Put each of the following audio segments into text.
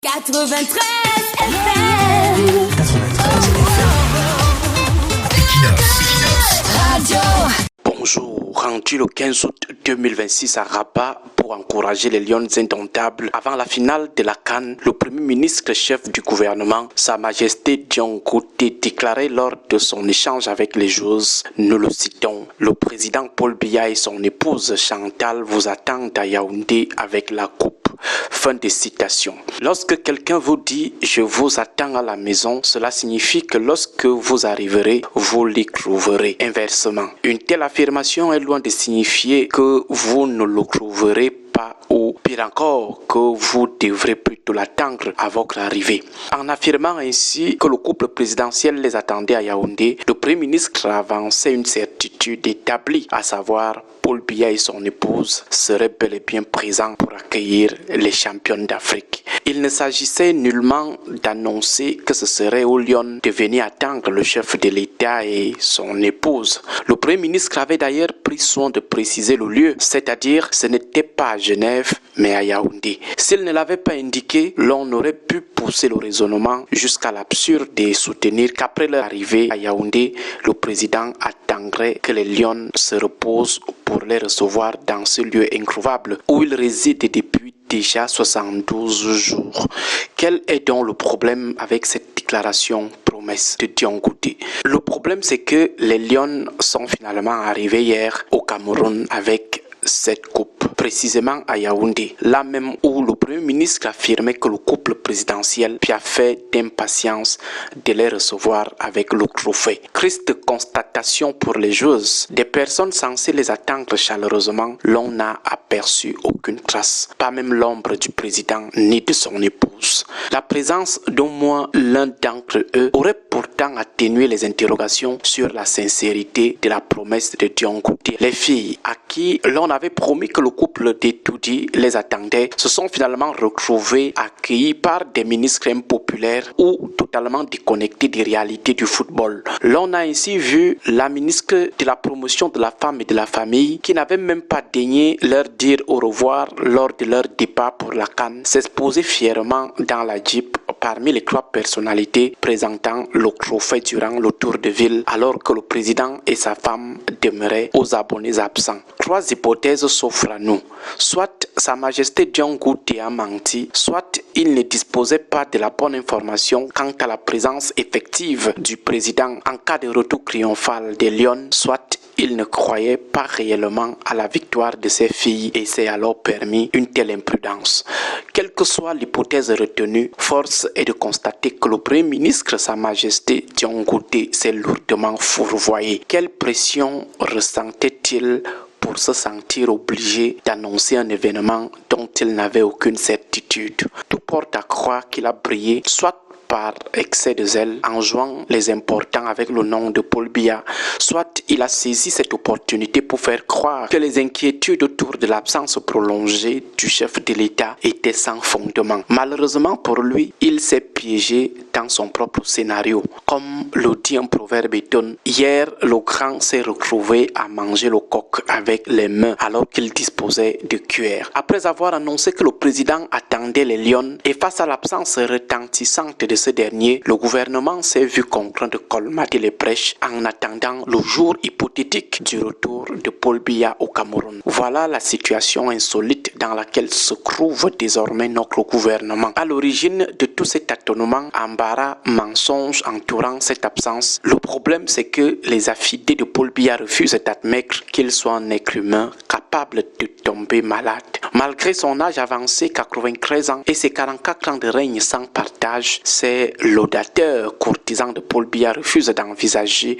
93 FM. 93 FM. Equinox Radio. Bonjour, rendu le 15 août 2026 à Rabat pour encourager les Lions indomptables avant la finale de la CAN, le Premier ministre chef du gouvernement, Sa Majesté Dion Ngouti, déclarait lors de son échange avec les joueuses, nous le citons, le président Paul Biya et son épouse Chantal vous attendent à Yaoundé avec la coupe. Fin de citation. Lorsque quelqu'un vous dit « je vous attends à la maison », cela signifie que lorsque vous arriverez, vous l'y trouverez. Inversement, une telle affirmation est loin de signifier que vous ne le trouverez pas ou pire encore que vous devrez plutôt l'attendre à votre arrivée. En affirmant ainsi que le couple présidentiel les attendait à Yaoundé, le Premier ministre avançait une certitude établie, à savoir Paul Biya et son épouse seraient bel et bien présents pour accueillir les championnes d'Afrique. Il ne s'agissait nullement d'annoncer que ce serait aux Lions de venir attendre le chef de l'État et son épouse. Le Premier ministre avait d'ailleurs pris soin de préciser le lieu, c'est-à-dire ce n'était pas à Genève, mais à Yaoundé. S'il ne l'avait pas indiqué, l'on aurait pu pousser le raisonnement jusqu'à l'absurde et soutenir qu'après leur arrivée à Yaoundé, le président attendrait que les Lions se reposent pour les recevoir dans ce lieu introuvable où ils résident depuis déjà 72 jours. Quel est donc le problème avec cette déclaration promesse de Dion Ngouti? Le problème, c'est que les Lions sont finalement arrivés hier au Cameroun avec cette coupe, précisément à Yaoundé, là même où le Premier ministre affirmait que le couple présidentiel piaffait d'impatience de les recevoir avec le trophée. Triste constatation pour les joueuses, des personnes censées les attendre chaleureusement, l'on n'a aperçu aucune trace, pas même l'ombre du président ni de son épouse. La présence d'au moins l'un d'entre eux aurait pourtant atténué les interrogations sur la sincérité de la promesse de Dion Ngouti. Les filles à qui l'on avait promis que le couple d'Etoudi les attendait se sont finalement retrouvées accueillies par des ministres impopulaires ou totalement déconnectés des réalités du football. L'on a ainsi vu la ministre de la promotion de la femme et de la famille qui n'avait même pas daigné leur dire au revoir lors de leur départ pour la CAN s'exposer fièrement dans la Jeep parmi les 3 personnalités présentant le trophée durant le tour de ville alors que le président et sa femme demeuraient aux abonnés absents. 3 hypothèses s'offrent à nous. Soit Sa Majesté Dion Ngouti a menti, soit il ne disposait pas de la bonne information quant à la présence effective du président en cas de retour triomphal des Lions, soit il ne croyait pas réellement à la victoire de ses filles et s'est alors permis une telle imprudence. Quelle que soit l'hypothèse retenue, force est de constater que le Premier ministre, Sa Majesté Dion Ngouti, s'est lourdement fourvoyé. Quelle pression ressentait-il pour se sentir obligé d'annoncer un événement dont il n'avait aucune certitude? Tout porte à croire qu'il a brillé, soit par excès de zèle en jouant les importants avec le nom de Paul Biya, soit il a saisi cette opportunité pour faire croire que les inquiétudes autour de l'absence prolongée du chef de l'État étaient sans fondement. Malheureusement pour lui, il s'est piégé dans son propre scénario. Comme le dit un proverbe étonne, hier le grand s'est retrouvé à manger le coq avec les mains alors qu'il disposait de cuillère. Après avoir annoncé que le président attendait les Lions et face à l'absence retentissante de ce dernier, le gouvernement s'est vu contraint de colmater les brèches en attendant le jour hypothétique du retour de Paul Biya au Cameroun. Voilà la situation insolite dans laquelle se trouve désormais notre gouvernement. À l'origine de tout cet tâtonnement, embarras, mensonges entourant cette absence, le problème c'est que les affidés de Paul Biya refusent d'admettre qu'il soit un être humain capable de tomber malade. Malgré son âge avancé, 93 ans, et ses 44 ans de règne sans partage, ces laudateurs courtisans de Paul Biya refusent d'envisager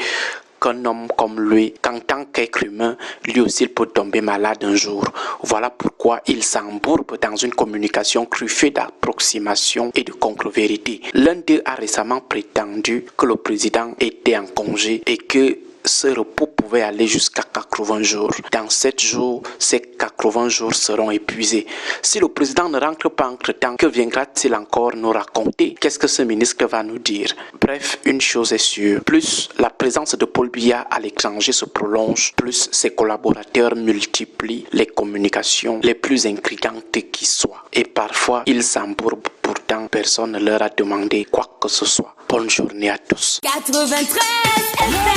qu'un homme comme lui, qu'en tant qu'être humain, lui aussi il peut tomber malade un jour. Voilà pourquoi il s'embourbe dans une communication truffée d'approximations et de contre-vérités. L'un d'eux a récemment prétendu que le président était en congé et que ce repos pouvait aller jusqu'à 80 jours. Dans 7 jours, ces 80 jours seront épuisés. Si le président ne rentre pas entre-temps, que viendra-t-il encore nous raconter? Qu'est-ce que ce ministre va nous dire? Bref, une chose est sûre, plus la présence de Paul Biya à l'étranger se prolonge, plus ses collaborateurs multiplient les communications les plus intrigantes qui soient. Et parfois, ils s'embourbent, pourtant personne ne leur a demandé quoi que ce soit. Bonne journée à tous. 93 FM.